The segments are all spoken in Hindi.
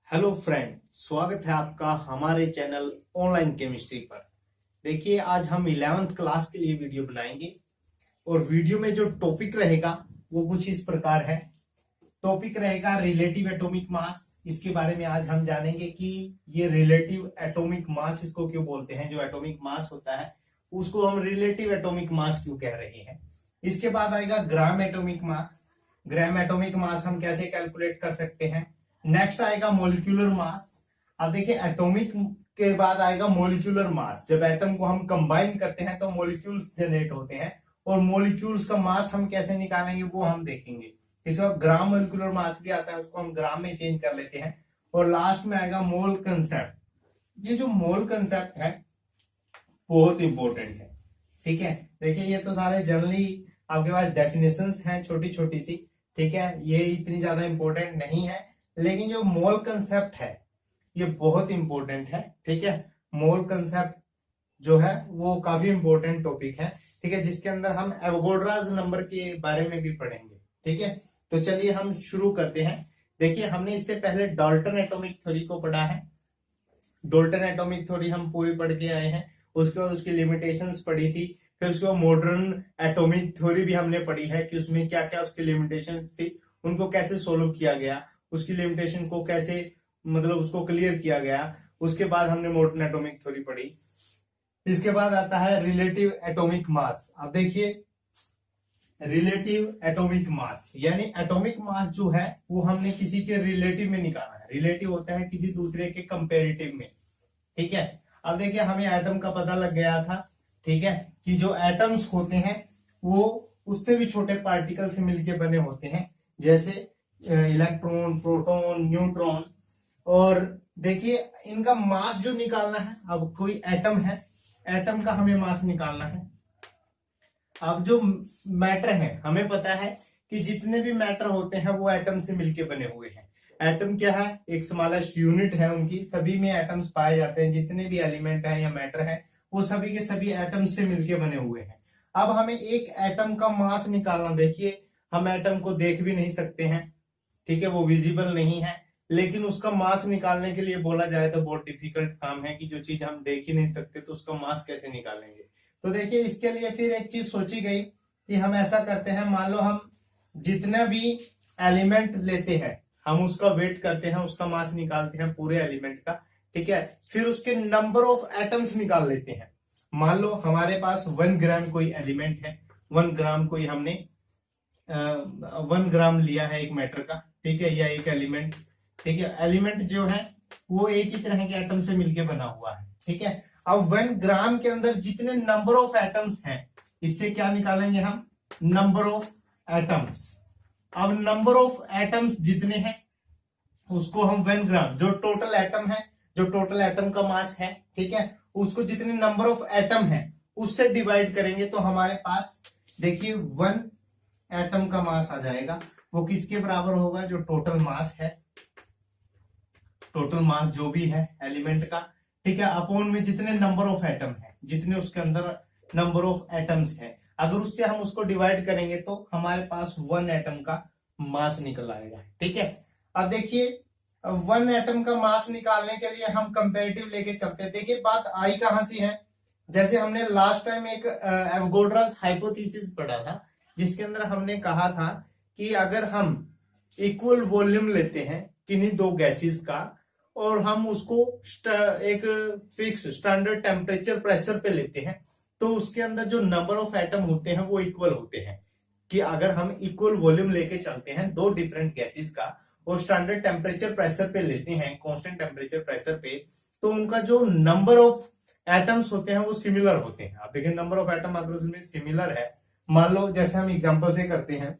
हेलो फ्रेंड, स्वागत है आपका हमारे चैनल ऑनलाइन केमिस्ट्री पर। देखिए, आज हम 11th क्लास के लिए वीडियो बनाएंगे और वीडियो में जो टॉपिक रहेगा वो कुछ इस प्रकार है। टॉपिक रहेगा रिलेटिव एटॉमिक मास। इसके बारे में आज हम जानेंगे कि ये रिलेटिव एटॉमिक मास इसको क्यों बोलते हैं। जो एटॉमिक मास होता है उसको हम रिलेटिव एटॉमिक मास क्यों कह रहे हैं। इसके बाद आएगा ग्राम एटॉमिक मास। ग्राम एटॉमिक मास हम कैसे कैलकुलेट कर सकते हैं। नेक्स्ट आएगा मोलिक्यूलर मास। अब देखिए, एटॉमिक के बाद आएगा मोलिक्यूलर मास। जब एटम को हम कंबाइन करते हैं तो मोलिक्यूल्स जनरेट होते हैं और मोलिक्यूल्स का मास हम कैसे निकालेंगे वो हम देखेंगे। इस वक्त ग्राम मोलिकुलर मास भी आता है, उसको हम ग्राम में चेंज कर लेते हैं। और लास्ट में आएगा मोल कंसेप्ट। ये जो मोल कंसेप्ट है बहुत इंपॉर्टेंट है। ठीक है, देखिए ये तो सारे जनरली आपके पास डेफिनेशंस हैं छोटी छोटी सी। ठीक है, ये इतनी ज्यादा इंपॉर्टेंट नहीं है, लेकिन जो मोल कंसेप्ट है ये बहुत इंपॉर्टेंट है। ठीक है, मोल कंसेप्ट जो है वो काफी इंपॉर्टेंट टॉपिक है। ठीक है, जिसके अंदर हम एवोगाड्रोस नंबर के बारे में भी पढ़ेंगे। ठीक है, तो चलिए हम शुरू करते हैं। देखिए, हमने इससे पहले डाल्टन एटॉमिक थ्योरी को पढ़ा है। डाल्टन एटॉमिक थ्योरी हम पूरी पढ़ के आए हैं। उसके बाद उसकी लिमिटेशंस पढ़ी थी। फिर उसके बाद मॉडर्न एटॉमिक थ्योरी भी हमने पढ़ी है कि उसमें क्या क्या उसकी लिमिटेशंस थी, उनको कैसे सोल्व किया गया, उसकी लिमिटेशन को कैसे मतलब उसको क्लियर किया गया। उसके बाद हमने मॉडर्न एटॉमिक थ्योरी पढ़ी। इसके बाद आता है रिलेटिव एटॉमिक मास। अब देखिए, रिलेटिव एटॉमिक मास यानी एटॉमिक मास जो है वो हमने किसी के रिलेटिव में निकाला है। रिलेटिव होता है किसी दूसरे के कंपेरेटिव में। ठीक है, अब देखिए हमें एटम का पता लग गया था। ठीक है, कि जो एटम्स होते हैं वो उससे भी छोटे पार्टिकल से मिलकर बने होते हैं, जैसे इलेक्ट्रॉन, प्रोटॉन, न्यूट्रॉन। और देखिए इनका मास जो निकालना है, अब कोई एटम है, एटम का हमें मास निकालना है। अब जो मैटर है हमें पता है कि जितने भी मैटर होते हैं वो एटम से मिलके बने हुए हैं। एटम क्या है, एक स्मॉलेस्ट यूनिट है उनकी, सभी में एटम्स पाए जाते हैं। जितने भी एलिमेंट है या मैटर है वो सभी के सभी एटम से मिलके बने हुए हैं। अब हमें एक एटम का मास निकालना। देखिए, हम एटम को देख भी नहीं सकते हैं, ठीक है, वो विजिबल नहीं है, लेकिन उसका मास निकालने के लिए बोला जाए तो बहुत डिफिकल्ट काम है कि जो चीज हम देख ही नहीं सकते तो उसका मास कैसे निकालेंगे। तो देखिए, इसके लिए फिर एक चीज सोची गई कि हम ऐसा करते हैं, मान लो हम जितना भी एलिमेंट लेते हैं हम उसका वेट करते हैं, उसका मास निकालते हैं पूरे एलिमेंट का। ठीक है, फिर उसके नंबर ऑफ एटम्स निकाल लेते हैं। मान लो हमारे पास 1 ग्राम कोई एलिमेंट है, 1 ग्राम कोई हमने 1 ग्राम लिया है एक मैटर का। ठीक है, या एक एलिमेंट। ठीक है, एलिमेंट जो है वो एक ही तरह के एटम से मिलके बना हुआ है। ठीक है, अब 1 ग्राम के अंदर जितने नंबर ऑफ एटम्स हैं, इससे क्या निकालेंगे हम, नंबर ऑफ एटम्स। अब नंबर ऑफ एटम्स जितने हैं उसको हम 1 ग्राम, जो टोटल एटम है, जो टोटल एटम का मास है, ठीक है, उसको जितने नंबर ऑफ एटम है उससे डिवाइड करेंगे तो हमारे पास देखिए 1 एटम का मास आ जाएगा। वो किसके बराबर होगा, जो टोटल मास है, टोटल मास जो भी है एलिमेंट का। ठीक है, अपॉन में जितने नंबर ऑफ एटम है, जितने उसके अंदर नंबर ऑफ एटम्स है, अगर उससे हम उसको डिवाइड करेंगे तो हमारे पास 1 एटम का मास निकल आएगा। ठीक है, अब देखिए 1 एटम का मास निकालने के लिए हम कंपेरेटिव लेके चलते हैं। देखिए बात आई कहां से है, जैसे हमने लास्ट टाइम एक एवोगाड्रोस हाइपोथेसिस पढ़ा था, जिसके अंदर हमने कहा था कि अगर हम इक्वल वॉल्यूम लेते हैं किन्हीं दो गैसेस का और हम उसको एक फिक्स स्टैंडर्ड टेम्परेचर प्रेशर पे लेते हैं तो उसके अंदर जो नंबर ऑफ एटम होते हैं वो इक्वल होते हैं। कि अगर हम इक्वल वॉल्यूम लेके चलते हैं दो डिफरेंट गैसेस का और स्टैंडर्ड टेम्परेचर प्रेशर पे लेते हैं, कांस्टेंट टेम्परेचर प्रेशर पे, तो उनका जो नंबर ऑफ एटम्स होते हैं वो सिमिलर होते हैं। आप देखिए, नंबर ऑफ एटम अगर उसमें सिमिलर है, मान लो जैसे हम एग्जांपल से करते हैं,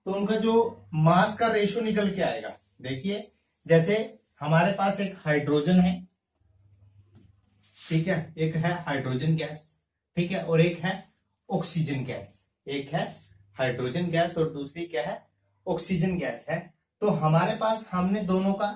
तो उनका जो मास का रेशियो निकल के आएगा। देखिए, जैसे हमारे पास एक हाइड्रोजन है, ठीक है, एक है हाइड्रोजन गैस, ठीक है, और एक है ऑक्सीजन गैस। एक है हाइड्रोजन गैस और दूसरी क्या है, ऑक्सीजन गैस है। तो हमारे पास हमने दोनों का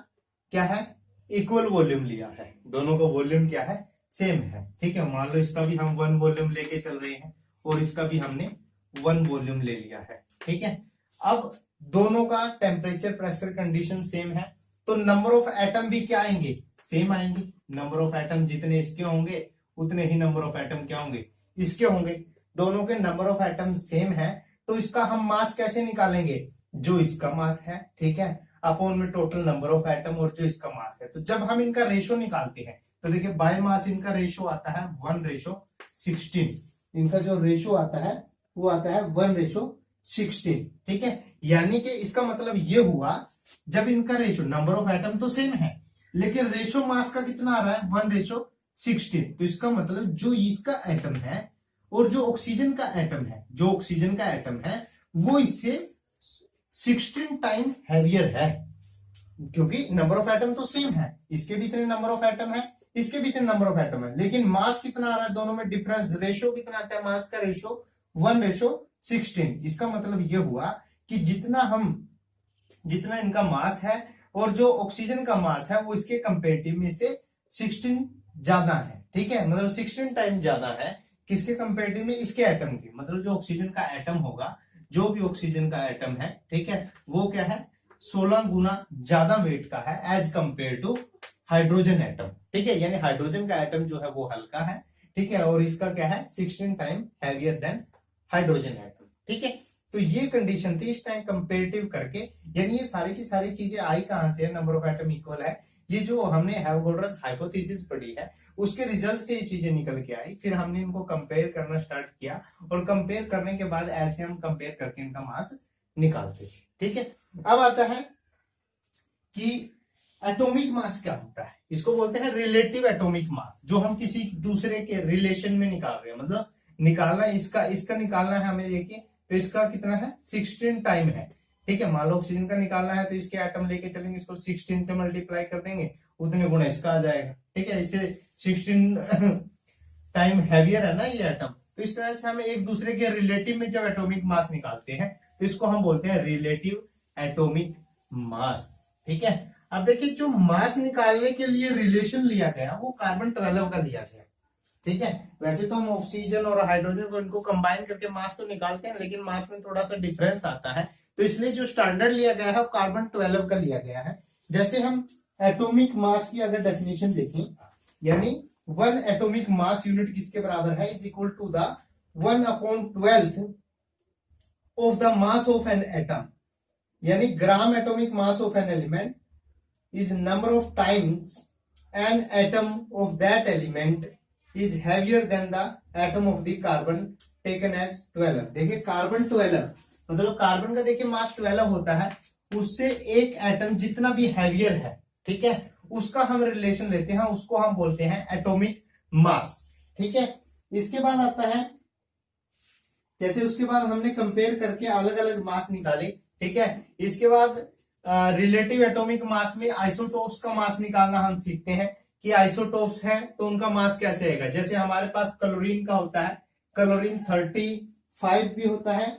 क्या है, इक्वल वॉल्यूम लिया है, दोनों का वॉल्यूम क्या है, सेम है। ठीक है, मान लो इसका भी हम 1 वॉल्यूम लेके चल रहे हैं और इसका भी हमने 1 वॉल्यूम ले लिया है। ठीक है, अब दोनों का टेम्परेचर प्रेशर कंडीशन सेम है तो नंबर ऑफ एटम भी क्या आएंगे, सेम आएंगे। नंबर ऑफ एटम जितने इसके होंगे उतने ही नंबर ऑफ एटम क्या होंगे, इसके होंगे। दोनों के नंबर ऑफ एटम सेम है, तो इसका हम मास कैसे निकालेंगे, जो इसका मास है, ठीक है, अपॉन में टोटल नंबर ऑफ एटम और जो इसका मास है। तो जब हम इनका रेशो निकालते हैं तो देखिए बाय मास इनका रेशो आता है 1:16। इनका जो रेशो आता है वो आता है 1:16, ठीक है। यानी कि इसका मतलब ये हुआ, जब इनका रेशो, नंबर ऑफ एटम तो सेम है लेकिन रेशो मास का कितना आ रहा है 1:16, तो इसका मतलब जो इसका एटम है और जो ऑक्सीजन का एटम है, जो ऑक्सीजन का एटम है वो इससे 16 टाइम हैवियर है, क्योंकि नंबर ऑफ एटम तो सेम है, इसके भी इतने नंबर ऑफ एटम है, इसके भी इतने नंबर ऑफ एटम है, लेकिन मास कितना आ रहा है, दोनों में डिफरेंस, रेशो कितना आता है, मास का रेशो 1:16। इसका मतलब ये हुआ कि जितना इनका मास है और जो ऑक्सीजन का मास है वो इसके कंपेरेटिव में से 16 ज्यादा है, ठीक है, मतलब 16 टाइम ज्यादा है किसके कंपेरेटिव में, इसके एटम के। मतलब जो ऑक्सीजन का एटम होगा, जो भी ऑक्सीजन का एटम है, ठीक है, वो क्या है 16 गुना ज्यादा वेट का है as compare to hydrogen atom, ठीक है। यानी हाइड्रोजन का एटम जो है वो हल्का है, ठीक है, और इसका क्या है 16 time heavier than hydrogen atom, ठीक है। तो ये कंडीशन थी इस टाइम कंपेरेटिव करके, यानी ये सारी की सारी चीजें आई कहां से, नंबर ऑफ एटम इक्वल है, ये जो हमने हैवोगाड्रोस हाइपोथेसिस पढ़ी है उसके रिजल्ट से ये चीजें निकल के आई। फिर हमने इनको कंपेयर करना स्टार्ट किया और कंपेयर करने के बाद ऐसे हम कंपेयर करके इनका मास निकालते हैं, ठीक है। अब आता है कि एटॉमिक मास क्या होता है, इसको बोलते हैं रिलेटिव एटॉमिक मास, जो हम किसी दूसरे के रिलेशन में निकाल रहे हैं, मतलब निकालना इसका निकालना है हमें, देखिए तो इसका कितना है 16 टाइम है, ठीक है। मान लो ऑक्सीजन का निकालना है तो इसके एटम लेके चलेंगे, इसको 16 से मल्टीप्लाई कर देंगे, उतने गुना इसका आ जाएगा, ठीक है। इससे 16 टाइम हैवियर है ना ये एटम, तो इस तरह से हम एक दूसरे के रिलेटिव में जब एटॉमिक मास निकालते हैं तो इसको हम बोलते हैं रिलेटिव एटॉमिक मास, ठीक है। अब देखिए जो मास निकालने के लिए रिलेशन लिया गया वो कार्बन 12 का लिया गया, ठीक है। वैसे तो हम ऑक्सीजन और हाइड्रोजन को इनको कंबाइन करके मास तो निकालते हैं, लेकिन मास में थोड़ा सा डिफरेंस आता है, तो इसलिए जो स्टैंडर्ड लिया गया है वो कार्बन 12 का लिया गया है। जैसे हम एटॉमिक मास की अगर डेफिनेशन देखें, यानी 1 एटॉमिक मास यूनिट किसके बराबर है, is equal to the 1/12 of the mass of an atom, यानी gram atomic mass of an element is number of times an atom of that element is heavier than the atom of the carbon taken as 12। देखिए कार्बन 12 मतलब कार्बन का देखिए मास 12 होता है, उससे एक एटम जितना भी हैवियर है, ठीक है, उसका हम रिलेशन लेते हैं, उसको हम बोलते हैं एटॉमिक मास, ठीक है। इसके बाद आता है, जैसे उसके बाद हमने कंपेयर करके अलग अलग मास निकाले, ठीक है। इसके बाद रिलेटिव एटॉमिक मास में आइसोटोप्स का मास निकालना हम सीखते हैं कि आइसोटोप्स हैं तो उनका मास कैसे आएगा। जैसे हमारे पास क्लोरीन का होता है, क्लोरीन 35 भी होता है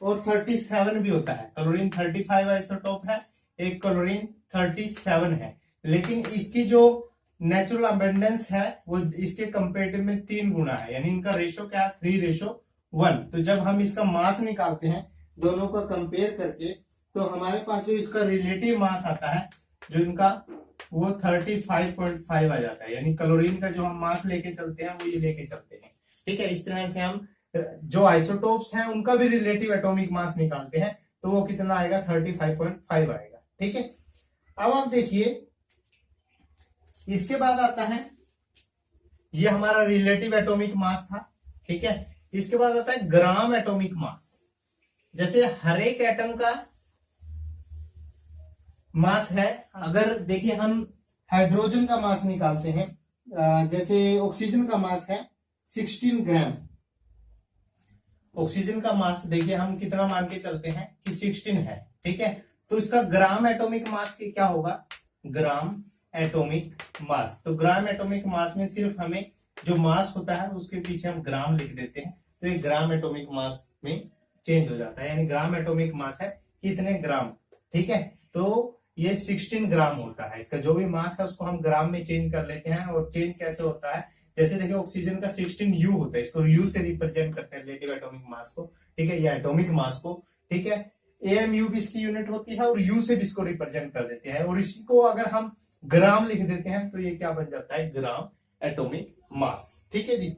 और 37 भी होता है। क्लोरीन 35 आइसोटोप है, एक क्लोरीन 37 है, लेकिन इसकी जो नेचुरल अबेंडेंस है वो इसके कंपेरेटिव में 3 गुना है, यानी इनका रेशो क्या है 3:1। तो जब हम इसका मास निकालते हैं दोनों का कंपेयर करके, तो हमारे पास जो इसका रिलेटिव मास आता है जो इनका वो 35.5 आ जाता है, यानी क्लोरीन का जो हम मास लेके चलते हैं वो ये लेके चलते हैं, ठीक है। इस तरह से हम जो आइसोटोप्स हैं उनका भी रिलेटिव एटॉमिक मास निकालते हैं, तो वो कितना आएगा 35.5 आएगा, ठीक है। अब आप देखिए इसके बाद आता है, ये हमारा रिलेटिव एटॉमिक मास था, ठीक है। इसके बाद आता है ग्राम एटॉमिक मास। जैसे हर एक एटम का मास है, अगर देखिए हम हाइड्रोजन का मास निकालते हैं, जैसे ऑक्सीजन का मास है 16 ग्राम, ऑक्सीजन का मास देखिए हम कितना मान के चलते हैं कि 16 है, ठीक है। तो इसका ग्राम एटॉमिक मास क्या होगा, ग्राम एटॉमिक मास। तो ग्राम एटॉमिक मास में सिर्फ हमें जो मास होता है उसके पीछे हम ग्राम लिख देते हैं, तो ये ग्राम एटॉमिक मास में चेंज हो जाता है, यानी ग्राम एटॉमिक मास है कितने ग्राम, ठीक है। तो ये 16 ग्राम होता है, इसका जो भी मास है उसको हम ग्राम में चेंज कर लेते हैं। और चेंज कैसे होता है, जैसे देखिए ऑक्सीजन का 16 U होता है, इसको U से रिप्रेजेंट करते हैं रिलेटिव एटॉमिक मास को, ठीक है, या एटॉमिक मास को, ठीक है। AMU भी इसकी यूनिट होती है और U से भी इसको रिप्रेजेंट कर देते हैं, और इसी को अगर हम ग्राम लिख देते हैं तो ये क्या बन जाता है, ग्राम एटॉमिक मास। ठीक है जी।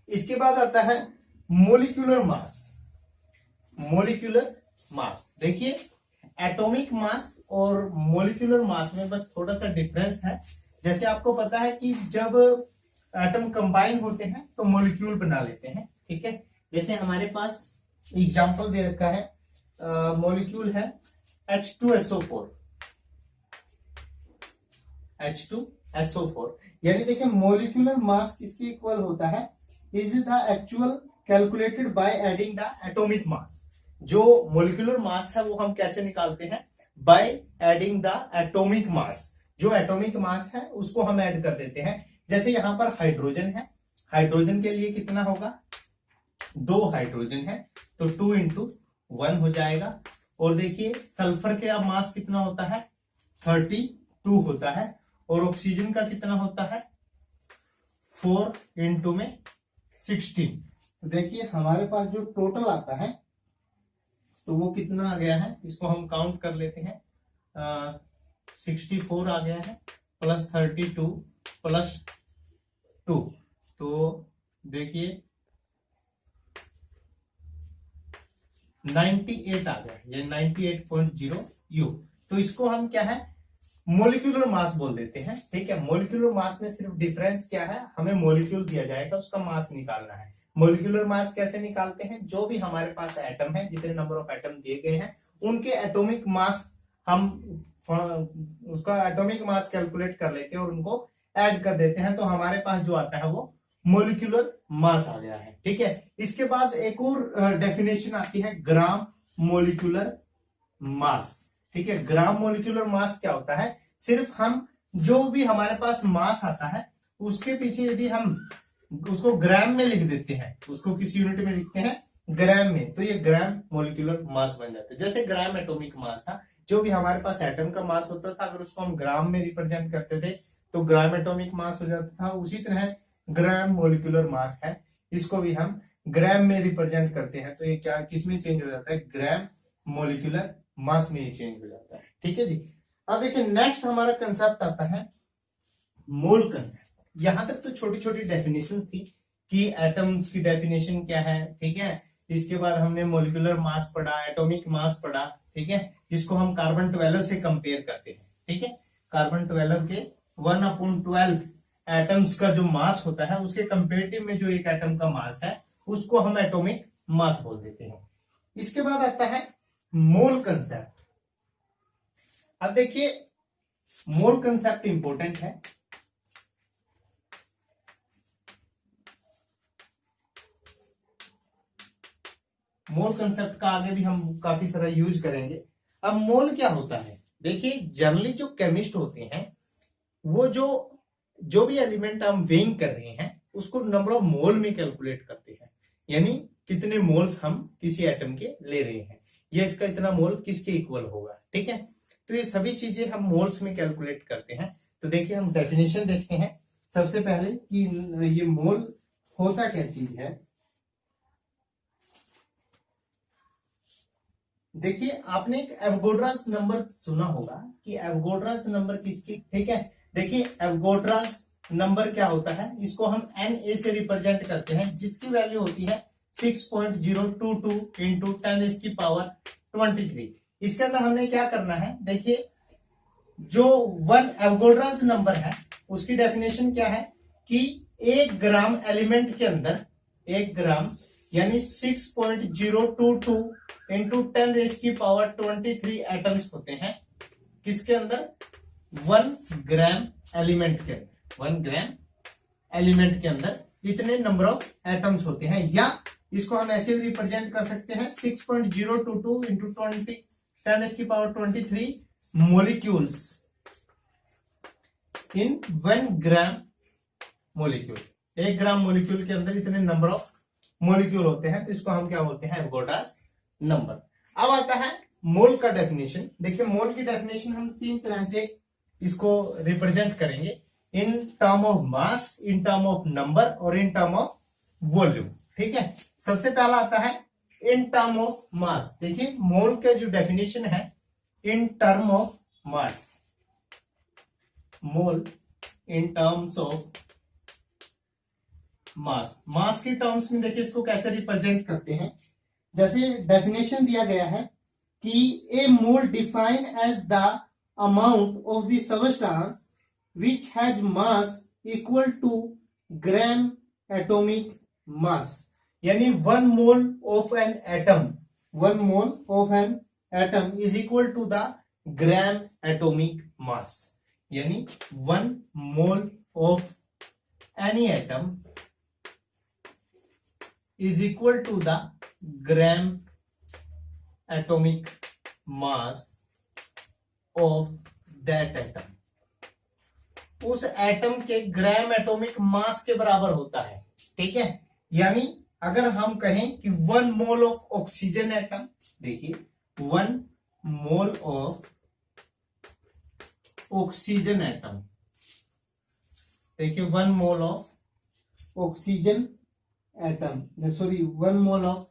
इसके बाद आता है मोलिक्यूलर मास। मोलिक्यूलर मास, देखिए एटॉमिक मास और मोलिक्यूलर मास में बस थोड़ा सा डिफरेंस है। जैसे आपको पता है कि जब एटम कंबाइन होते हैं तो मोलिक्यूल बना लेते हैं, ठीक है। जैसे हमारे पास एग्जांपल दे रखा है, मॉलिक्यूल है H2SO4। H2SO4 यानी देखिए मोलिकुलर मास किसके इक्वल होता है, is the actual calculated by adding the atomic mass. जो मोलिकुलर मास है वो हम कैसे निकालते हैं, by adding the atomic mass. जो एटॉमिक मास है उसको हम ऐड कर देते हैं। जैसे यहां पर हाइड्रोजन है, हाइड्रोजन के लिए कितना होगा, 2 हाइड्रोजन है तो 2 × 1 हो जाएगा। और देखिए सल्फर के अब मास कितना होता है, 32 होता है। और ऑक्सीजन का कितना होता है, 4 × 16। तो देखिए हमारे पास जो टोटल आता है तो वो कितना आ गया है, इसको हम काउंट कर लेते हैं। 64 आ गया है प्लस 32 प्लस 2, तो देखिए 98 आ गया, ये 98.0 U। तो इसको हम क्या है, मोलिकुलर मास बोल देते हैं, ठीक है। मोलिकुलर मास में सिर्फ डिफरेंस क्या है, हमें मोलिक्यूल दिया जाएगा, उसका मास निकालना है। मोलिकुलर मास कैसे निकालते हैं, जो भी हमारे पास एटम है, जितने नंबर ऑफ एटम दिए गए हैं उनके एटॉमिक मास हम उसका एटॉमिक मास कैलकुलेट कर लेते हैं और उनको ऐड कर देते हैं, तो हमारे पास जो आता है वो मोलिकुलर मास आ गया है, ठीक है। इसके बाद एक और डेफिनेशन आती है, ग्राम मोलिकुलर मास, ठीक है। ग्राम मोलिकुलर मास क्या होता है, सिर्फ हम जो भी हमारे पास मास आता है उसके पीछे यदि हम उसको ग्राम में लिख देते हैं, उसको किस यूनिट में लिखते हैं, ग्राम में, तो ये ग्राम मोलिकुलर मास बन जाता है। जैसे ग्राम एटॉमिक मास था, जो भी हमारे पास एटम का मास होता था अगर उसको हम ग्राम में रिप्रेजेंट करते थे तो ग्राम एटॉमिक मास हो जाता था। उसी तरह ग्राम मोलिकुलर मास है, इसको भी हम ग्राम में रिप्रेजेंट करते हैं, तो ये क्या किस में चेंज हो जाता है, ग्राम मोलिकुलर मास में ये चेंज हो जाता है, ठीक है जी। अब देखिए नेक्स्ट हमारा कंसेप्ट आता है मोल कंसेप्ट। यहां तक तो छोटी छोटी डेफिनेशन थी कि एटम्स की डेफिनेशन क्या है, ठीक है। इसके बाद हमने मोलिकुलर मास पढ़ा, एटॉमिक मास पढ़ा, ठीक है, जिसको हम कार्बन 12 से कंपेयर करते हैं, ठीक है। कार्बन 12 के 1/12 एटम्स का जो मास होता है उसके कंपेरेटिव में जो एक एटम का मास है उसको हम एटॉमिक मास बोल देते हैं। इसके बाद आता है मोल कंसेप्ट। अब देखिए मोल कंसेप्ट इंपॉर्टेंट है। मोल कंसेप्ट का आगे भी हम काफी सारा यूज करेंगे। अब मोल क्या होता है, देखिए जनरली जो केमिस्ट होते हैं वो जो भी एलिमेंट हम वेइंग कर रहे हैं उसको नंबर ऑफ मोल में कैलकुलेट करते हैं, यानी कितने मोल्स हम किसी एटम के ले रहे हैं, ये इसका इतना मोल किसके इक्वल होगा, ठीक है। तो ये सभी चीजें हम मोल्स में कैलकुलेट करते हैं। तो देखिए हम डेफिनेशन देखते हैं सबसे पहले कि ये मोल होता क्या चीज है। देखिए आपने एक एवोगाड्रोस नंबर सुना होगा कि एवोगाड्रोस नंबर किसकी, ठीक है। देखिए एवोगाड्रोस नंबर क्या होता है, इसको हम Na से रिप्रेजेंट करते हैं, जिसकी वैल्यू होती है 6.022 इंटू 10⁻23। इसके अंदर हमने क्या करना है, देखिए जो 1 एवोगाड्रोस नंबर है उसकी डेफिनेशन क्या है कि 1 ग्राम एलिमेंट के अंदर 1 ग्राम यानी 6.022 इंटू 10⁻23 एटम्स होते हैं, किसके अंदर, 1 ग्राम एलिमेंट के अंदर। 1 ग्राम एलिमेंट के अंदर इतने नंबर ऑफ एटम्स होते हैं, या इसको हम ऐसे भी रिप्रेजेंट कर सकते हैं 6.022 इंटू 10⁻23 मोलिक्यूल्स इन 1 ग्राम मोलिक्यूल। 1 ग्राम मोलिक्यूल के अंदर इतने नंबर ऑफ मोलिक्यूल होते हैं, तो इसको हम क्या बोलते हैं, एवोगाड्रोस नंबर। अब आता है मोल का डेफिनेशन। देखिए मोल की डेफिनेशन हम 3 तरह से इसको रिप्रेजेंट करेंगे, इन term of mass, in term of number और इन टर्म ऑफ वॉल्यूम, ठीक है। सबसे पहला आता है इन टर्म ऑफ मास। देखिए मोल का जो डेफिनेशन है in term of mass, mole in terms of mass. Mass के टर्म्स में देखिए इसको कैसे रिप्रेजेंट करते हैं। जैसे डेफिनेशन दिया गया है कि a mole define as the amount of the substance which has mass equal to gram atomic mass. यानी 1 mole of an atom, 1 mole of an atom is equal to the gram atomic mass. यानी 1 mole of any atom is equal to the gram atomic mass of that atom। उस एटम के ग्राम एटॉमिक मास के बराबर होता है। ठीक है, यानी अगर हम कहें कि 1 मोल ऑफ ऑक्सीजन एटम, देखिए 1 मोल ऑफ ऑक्सीजन एटम, देखिए 1 mole of oxygen atom, sorry 1 mole of,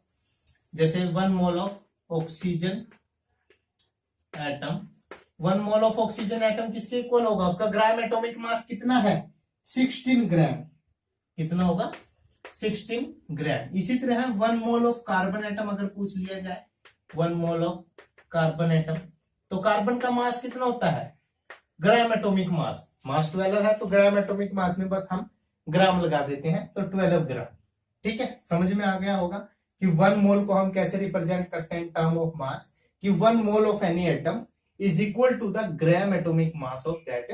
जैसे 1 mole of oxygen atom, 1 mole of oxygen atom किसके इक्वल होगा, उसका ग्राम एटॉमिक मास कितना है 16 ग्राम। कितना होगा 16 ग्राम। इसी तरह 1 मोल ऑफ कार्बन एटम अगर पूछ लिया जाए, 1 मोल ऑफ कार्बन एटम, तो कार्बन का मास कितना होता है ग्राम एटॉमिक मास, मास 12 है तो ग्राम एटॉमिक मास में बस हम ग्राम लगा देते हैं तो 12 ग्राम। ठीक है, समझ में आ गया होगा कि 1 मोल को हम कैसे रिप्रेजेंट करते हैं टर्म ऑफ मास, कि 1 mole of any atom is equal to the gram atomic mass of that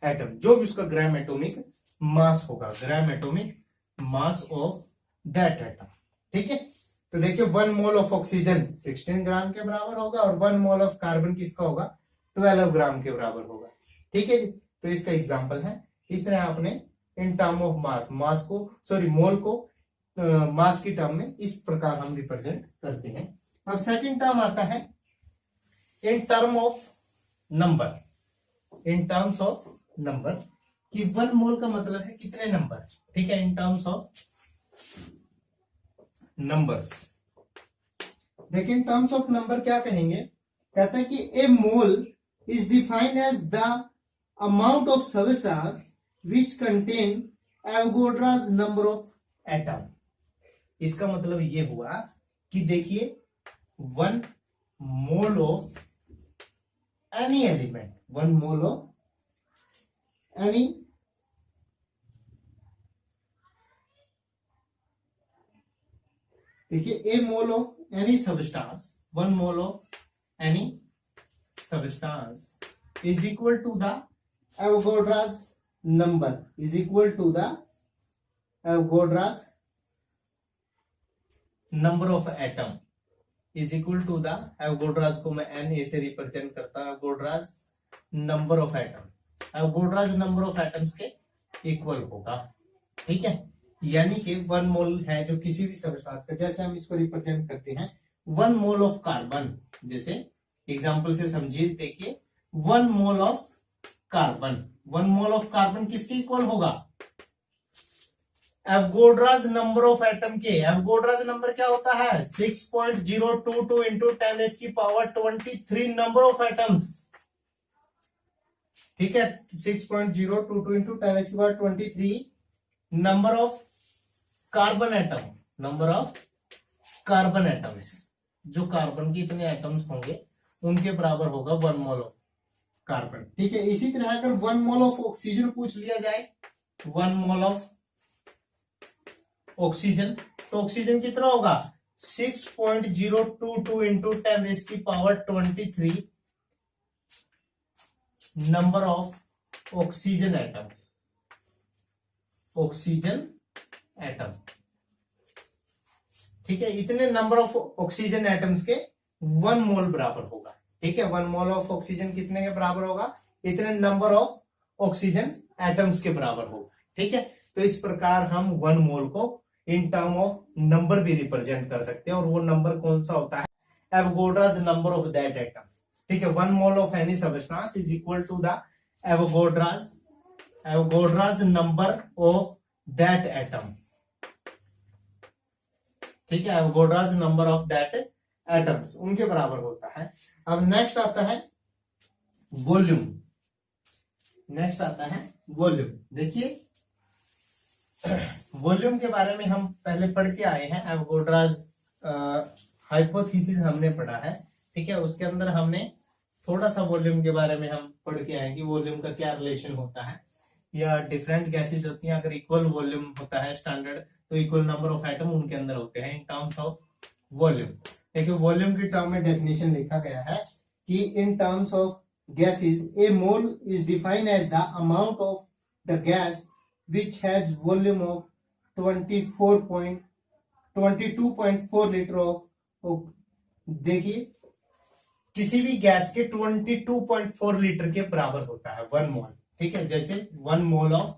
atom. जो भी उसका ग्राम एटॉमिक मास होगा, gram atomic mass of that atom. ठीक है, तो देखिए 1 मोल ऑफ ऑक्सीजन 16 ग्राम के बराबर होगा और 1 मोल ऑफ कार्बन किसका होगा 12 ग्राम के बराबर होगा। ठीक है जी, तो इसका एग्जाम्पल है। इस तरह आपने इन टर्म ऑफ मास, मास को सॉरी मोल को मास की टर्म में इस प्रकार हम रिप्रेजेंट करते हैं। अब सेकंड टर्म आता है in term of number, in terms of number, कि 1 मोल का मतलब है कितने नंबर। ठीक है, इन टर्म्स ऑफ नंबर्स। देखिए इन टर्म्स ऑफ नंबर क्या कहेंगे, कहते हैं कि a mole is defined as the amount of substance which contain Avogadro's number of atom. इसका मतलब ये हुआ कि देखिए 1 mole of any element, 1 mole of any देखिए a mole of any substance, 1 mole of any substance is equal to the Avogadro's number, is equal to the Avogadro's number of atom, is equal to the Avogadro's को मैं एन ए से रिप्रेजेंट करता हूं, Avogadro's number of atom, Avogadro's number of atoms के इक्वल होगा। ठीक है, यानी कि 1 मोल है जो किसी भी सबस्टेंस का, जैसे हम इसको रिप्रेजेंट करते हैं 1 मोल ऑफ कार्बन, जैसे एग्जांपल से समझिए, देखिए 1 mole of carbon, 1 mole of carbon किसके इक्वल होगा एवोगाड्रोस नंबर ऑफ एटम के। एवोगाड्रोस नंबर क्या होता है 6.022 इंटू 10⁻23 नंबर ऑफ एटम्स। ठीक है, 6.022 into 10⁻23 number of carbon atom, number of carbon atoms, जो कार्बन के इतने एटम्स होंगे उनके बराबर होगा 1 मोल ऑफ कार्बन। ठीक है, इसी तरह अगर 1 मोल ऑफ ऑक्सीजन पूछ लिया जाए, 1 मोल ऑफ ऑक्सीजन, तो ऑक्सीजन कितना होगा 6.022 into 10⁻23 number of oxygen atom, oxygen atom. ठीक है, इतने नंबर ऑफ ऑक्सीजन एटम्स के 1 मोल बराबर होगा। ठीक है, 1 मोल ऑफ ऑक्सीजन कितने के बराबर होगा, इतने नंबर ऑफ ऑक्सीजन एटम्स के बराबर होगा। ठीक है, तो इस प्रकार हम 1 मोल को इन टर्म ऑफ नंबर भी रिप्रेजेंट कर सकते हैं, और वो नंबर कौन सा होता है Avogadro's number of that atom. ठीक है, 1 mole of any substance is equal to the Avogadro's number of that atom. ठीक है, Avogadro's number of that atoms उनके बराबर होता है। अब नेक्स्ट आता है वॉल्यूम। नेक्स्ट आता है वॉल्यूम। देखिए वॉल्यूम के बारे में हम पहले पढ़ के आए हैं, एवोगाड्रोस हाइपोथेसिस हमने पढ़ा है, ठीक है। उसके अंदर हमने थोड़ा सा वॉल्यूम के बारे में हम पढ़ के आए कि वॉल्यूम का क्या रिलेशन होता है, या डिफरेंट गैसेज होती हैं, अगर इक्वल वॉल्यूम होता है स्टैंडर्ड तो इक्वल नंबर ऑफ एटम उनके अंदर होते हैं इन टर्म्स ऑफ वॉल्यूम। देखिए वॉल्यूम की टर्म में डेफिनेशन लिखा गया है कि in terms of gases a mole is defined as the amount of the gas which has volume of 22.4 litre of. देखिए किसी भी गैस के 22.4 लीटर के बराबर होता है 1 मोल, ठीक है। जैसे 1 mole of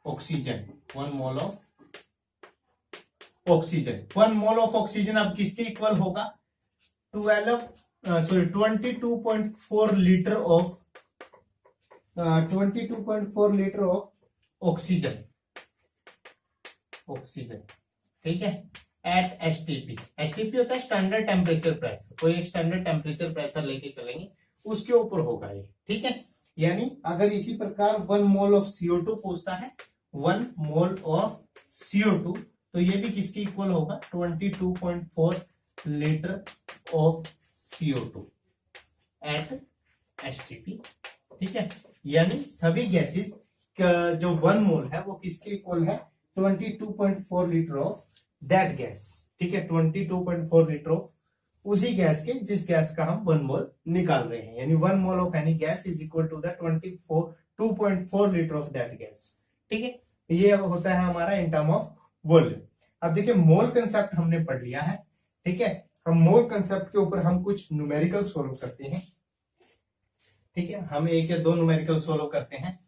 oxygen, 1 mole of oxygen, 1 mole of oxygen अब किसके इक्वल होगा? 22.4 litre of 22.4 litre of oxygen, oxygen, ठीक है, एट एसटीपी। एसटीपी होता है स्टैंडर्ड टेम्परेचर प्रेशर, कोई एक स्टैंडर्ड टेम्परेचर प्रेशर लेके चलेंगे उसके ऊपर होगा ये, ठीक है। यानी अगर इसी प्रकार 1 मोल ऑफ CO2 पूछता है, 1 मोल ऑफ CO2, तो ये भी किसके इक्वल होगा? 22.4 litre of CO2 eight STP, ठीक है। यानी सभी गैसेस जो 1 मोल है वो किसके इक्वल है? 22.4 लीटर ऑफ दैट गैस, ठीक है। 22.4 लीटर ऑफ उसी गैस के जिस गैस का हम 1 मोल निकाल रहे हैं, यानी 1 mole of any gas is equal to the 2.4 litre of that gas, ठीक है। ये होता है हमारा इन टर्म ऑफ वॉल्यूम। अब देखिए मोल कंसेप्ट हमने पढ़ लिया है, ठीक है। हम मोल कंसेप्ट के ऊपर हम कुछ न्यूमेरिकल सोल्व करते हैं, ठीक है। हम एक या दो न्यूमेरिकल सोल्व करते हैं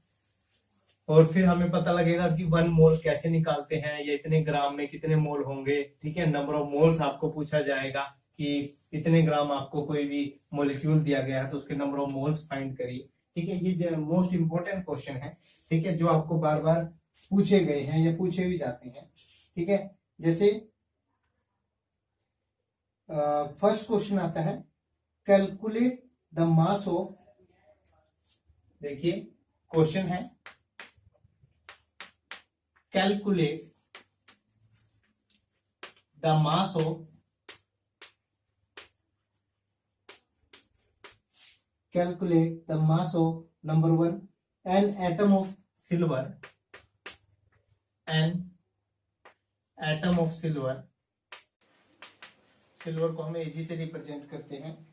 और फिर हमें पता लगेगा कि 1 मोल कैसे निकालते हैं, या इतने ग्राम में कितने मोल होंगे, ठीक है। नंबर ऑफ मोल्स आपको पूछा जाएगा कि इतने ग्राम आपको कोई भी मॉलिक्यूल दिया गया है तो उसके नंबर ऑफ मोल्स फाइंड करिए, ठीक है। ये मोस्ट इंपॉर्टेंट क्वेश्चन है, ठीक है, जो आपको बार बार पूछे गए हैं या पूछे भी जाते हैं, ठीक है। जैसे फर्स्ट क्वेश्चन आता है कैलकुलेट द मास ऑफ। देखिए क्वेश्चन है calculate the mass of, calculate the mass of number 1 an atom of silver, an atom of silver, silver को हम Ag से रिप्रेजेंट करते हैं,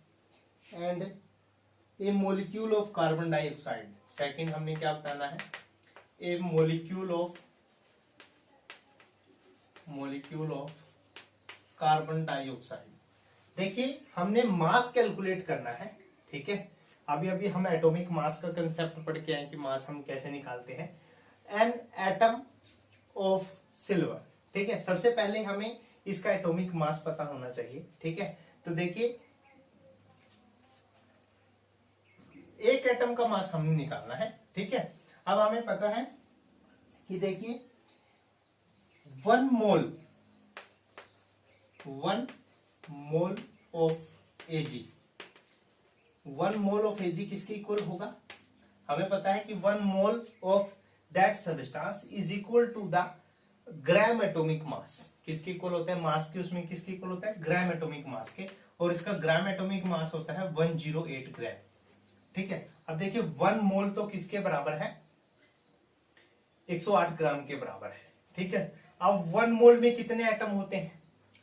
and A molecule of carbon dioxide. Second हमने क्या बताना है? ए मोलिक्यूल ऑफ कार्बन डाइऑक्साइड। देखिए हमने मास कैलकुलेट करना है, ठीक है। अभी हम एटॉमिक मास का कंसेप्ट पढ़ के आए कि मास हम कैसे निकालते हैं। एन एटम ऑफ सिल्वर, ठीक है। सबसे पहले हमें इसका एटॉमिक मास पता होना चाहिए, ठीक है। तो देखिए एक एटम का मास हमने निकालना है, ठीक है। अब हमें पता है कि देखिए 1 mole of Ag, 1 mole of Ag किसके इक्वल होगा? हमें पता है कि 1 mole of that substance is equal to the gram atomic mass. किसके इक्वल होता है? मास के उसमें किसके इक्वल होता है? ग्राम एटॉमिक मास के, और इसका ग्राम एटॉमिक मास होता है 108 ग्राम, ठीक है। अब देखिए 1 मोल तो किसके बराबर है? 108 ग्राम के बराबर है, ठीक है। अब 1 मोल में कितने एटम होते हैं?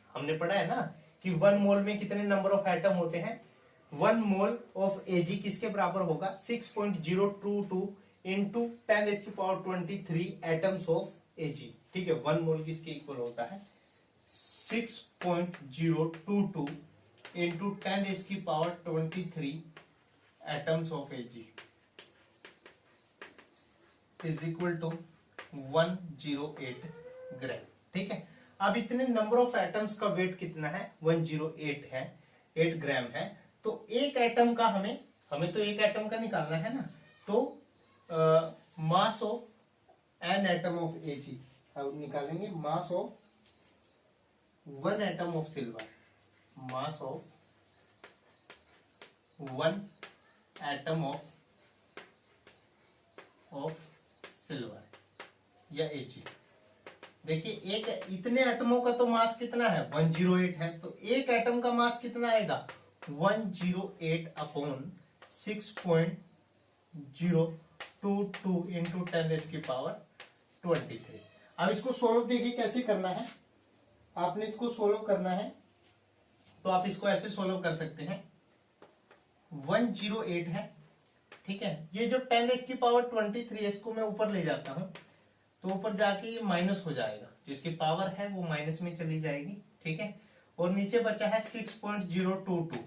हमने पढ़ा है ना कि 1 मोल में कितने नंबर ऑफ एटम होते हैं। 1 मोल ऑफ Ag किसके बराबर होगा? 6.022 इंटू 10⁻23 एटम्स ऑफ Ag, ठीक है। 1 मोल किसके इक्वल होता है? 6.022 into 10⁻23 atoms of Ag is equal to 108 gram, ठीक है। अब इतने नंबर ऑफ एटम्स का वेट कितना है? 108 है, 8 ग्राम है। तो एक एटम का हमें तो एक एटम का निकालना है ना, तो मास of an atom of Ag निकालेंगे। मास of 1 atom of silver, mass of 1 atom of silver या Ag। देखिए एक इतने एटमों का तो मास कितना है 108 है, तो एक एटम का मास कितना आएगा 108 अपॉन 6.022 इंटू 10⁻23। अब इसको सोल्व देखिए कैसे करना है। आपने इसको सोल्व करना है तो आप इसको ऐसे सोल्व कर सकते हैं। 108 है, ठीक है। ये जो 10⁻23 है इसको मैं ऊपर ले जाता हूं तो ऊपर जाके ये माइनस हो जाएगा, जो इसकी पावर है वो माइनस में चली जाएगी, ठीक है। और नीचे बचा है 6.022,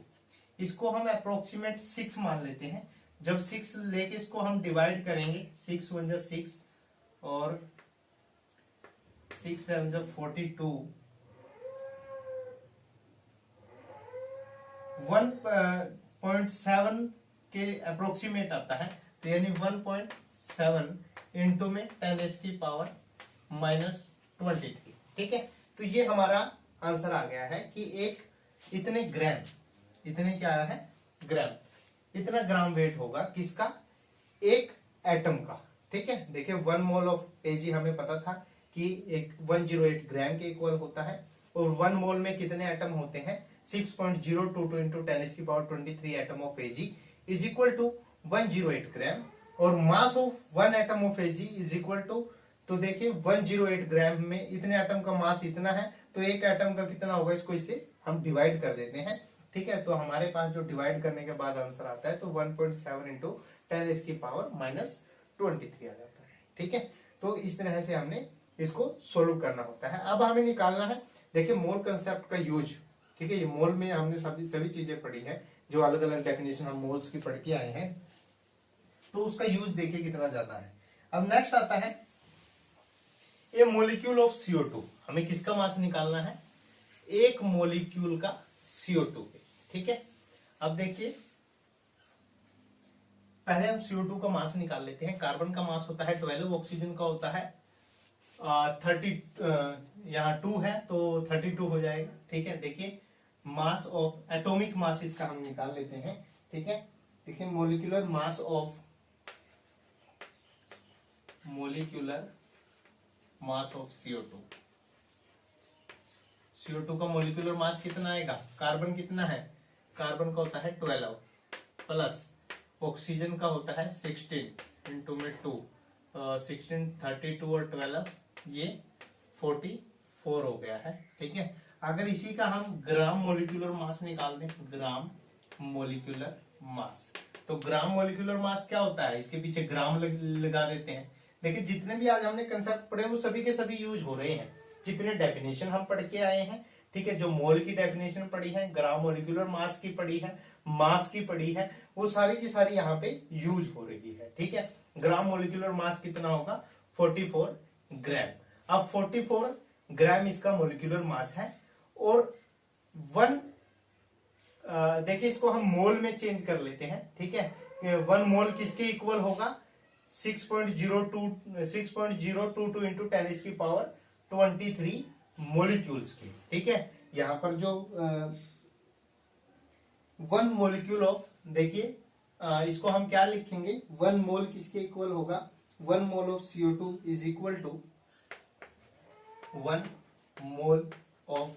इसको हम अप्रोक्सीमेट 6 मान लेते हैं। जब 6 लेके इसको हम डिवाइड करेंगे, 6 1 6 और 6 7 42, 1.7 के अप्रोक्सीमेट आता है, तो यानी 1.7 इंटू में 10⁻⁻23, ठीक है। तो ये हमारा आंसर आ गया है कि एक इतने ग्राम, इतने क्या है ग्राम, इतना ग्राम वेट होगा किसका, एक एटम का, ठीक है। देखिए 1 मोल ऑफ Ag हमें पता था कि एक 108 ग्राम के इक्वल होता है, और 1 मोल में कितने एटम होते हैं 6.022 into 10⁻23 atom of Ag is equal to 108 gram, और mass of 1 atom of Ag is equal to, तो देखिए 108 ग्राम में इतने एटम का मास इतना है, तो एक एटम का कितना होगा, इसको इससे हम डिवाइड कर देते हैं, ठीक है। तो हमारे पास जो डिवाइड करने के बाद आंसर आता है तो 1.7 इंटू 10⁻⁻23 आ जाता है, ठीक है। तो इस तरह से हमने इसको सोल्व करना होता है। अब हमें निकालना है, देखिए मोल कंसेप्ट का यूज, ठीक है। ये मोल में हमने सभी चीजें पढ़ी है, जो अलग अलग डेफिनेशन हम मोल्स की पढ़ के आए हैं, तो उसका यूज देखिए कितना ज्यादा है। अब नेक्स्ट आता है ए मोलिक्यूल ऑफ CO2। हमें किसका मास निकालना है, एक मोलिक्यूल का CO2 पे, ठीक है। अब देखिए पहले हम CO2 का मास निकाल लेते हैं। कार्बन का मास होता है 12, ऑक्सीजन का होता है 30, यहाँ 2 है तो 32 हो जाएगा, ठीक है। देखिए मास ऑफ एटॉमिक मास इसका हम निकाल लेते हैं, ठीक है। देखिए molecular mass of CO2, CO2 का मोलिकुलर मास कितना आएगा, कार्बन कितना है, कार्बन का होता है 12 प्लस ऑक्सीजन का होता है 16 इंटू में 2, 16 32 और 12 ये 44 हो गया है, ठीक है। अगर इसी का हम ग्राम मोलिकुलर मास निकाल दें, ग्राम मोलिकुलर मास, तो ग्राम मोलिकुलर मास क्या होता है, इसके पीछे ग्राम लगा देते हैं। देखिए जितने भी आज हमने कंसेप्ट पढ़े वो सभी के सभी यूज हो रहे हैं, जितने डेफिनेशन हम पढ़ के आए हैं, ठीक है। जो मोल की डेफिनेशन पढ़ी है, ग्राम मोलिकुलर मास की पढ़ी है, मास की पढ़ी है, वो सारी की सारी यहाँ पे यूज हो रही है, ठीक है। ग्राम मोलिकुलर मास कितना होगा 44 ग्राम। अब 44 ग्राम इसका मोलिकुलर मास है, और 1 देखिए इसको हम मोल में चेंज कर लेते हैं, ठीक है। 1 मोल किसके इक्वल होगा 6.022 इंटू 10⁻23 मोलिक्यूल्स की, ठीक है। यहां पर जो 1 मोलिक्यूल ऑफ, देखिए इसको हम क्या लिखेंगे, 1 मोल किसके इक्वल होगा, 1 mole of CO2 is equal to 1 mole of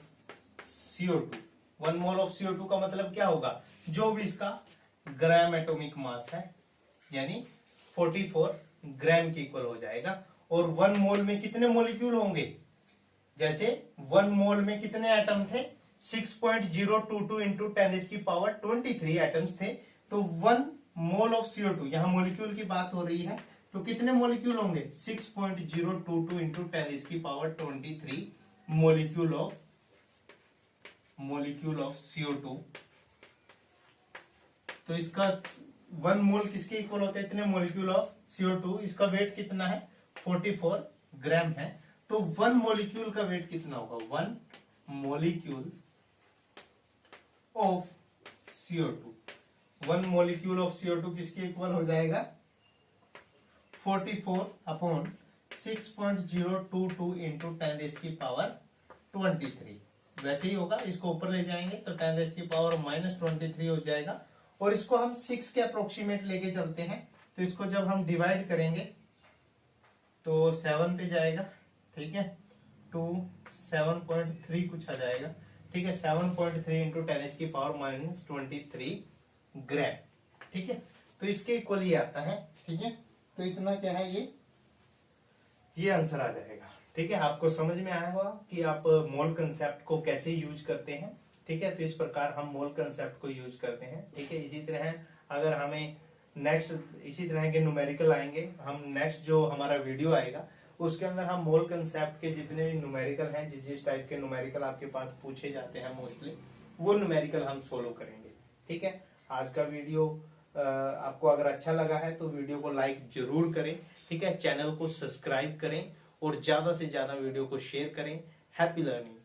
CO2। 1 mole of CO2 का मतलब क्या होगा, जो भी इसका ग्राम एटॉमिक मास है, यानी 44 ग्राम के इक्वल हो जाएगा। और 1 मोल में कितने मोलिक्यूल होंगे, जैसे 1 मोल में कितने एटम थे 6.022 इंटू 10⁻23 एटम्स थे, तो 1 मोल ऑफ CO2, यहां मोलिक्यूल की बात हो रही है, तो कितने मोलिक्यूल होंगे 6.022 इंटू 10⁻23 मोलिक्यूल ऑफ CO2। तो इसका 1 मोल किसके इक्वल होते हैं, इतने मोलिक्यूल ऑफ CO2, इसका वेट कितना है 44 ग्राम है। तो 1 मोलिक्यूल का वेट कितना होगा, 1 molecule of CO2, 1 molecule of CO2 किसके इक्वल हो जाएगा 44 अपॉन 6.022 इंटू 10⁻23, वैसे ही होगा, इसको ऊपर ले जाएंगे तो 10⁻⁻23 हो जाएगा। और इसको हम 6 के अप्रोक्सीमेट लेके चलते हैं, तो इसको जब हम डिवाइड करेंगे तो 7 पे जाएगा, ठीक है, टू 7.3 कुछ आ जाएगा, ठीक है, 7.3 इंटू 10⁻⁻23 ग्राम, ठीक है। तो इसके इक्वल ये आता है, ठीक है। तो इतना क्या है, ये आंसर आ जाएगा, ठीक है। आपको समझ में आया होगा कि आप मोल कंसेप्ट को कैसे यूज करते हैं, ठीक है। तो इस प्रकार हम मोल कंसेप्ट को यूज करते हैं, ठीक है। इसी तरह अगर हमें नेक्स्ट इसी तरह के न्यूमेरिकल आएंगे, हम नेक्स्ट जो हमारा वीडियो आएगा उसके अंदर हम मोल कंसेप्ट के जितने भी न्यूमेरिकल हैं, जिस टाइप के न्यूमेरिकल आपके पास पूछे जाते हैं मोस्टली, वो न्यूमेरिकल हम सोल्व करेंगे, ठीक है। आज का वीडियो आपको अगर अच्छा लगा है तो वीडियो को लाइक जरूर करें, ठीक है। चैनल को सब्सक्राइब करें और ज्यादा से ज्यादा वीडियो को शेयर करें। Happy learning.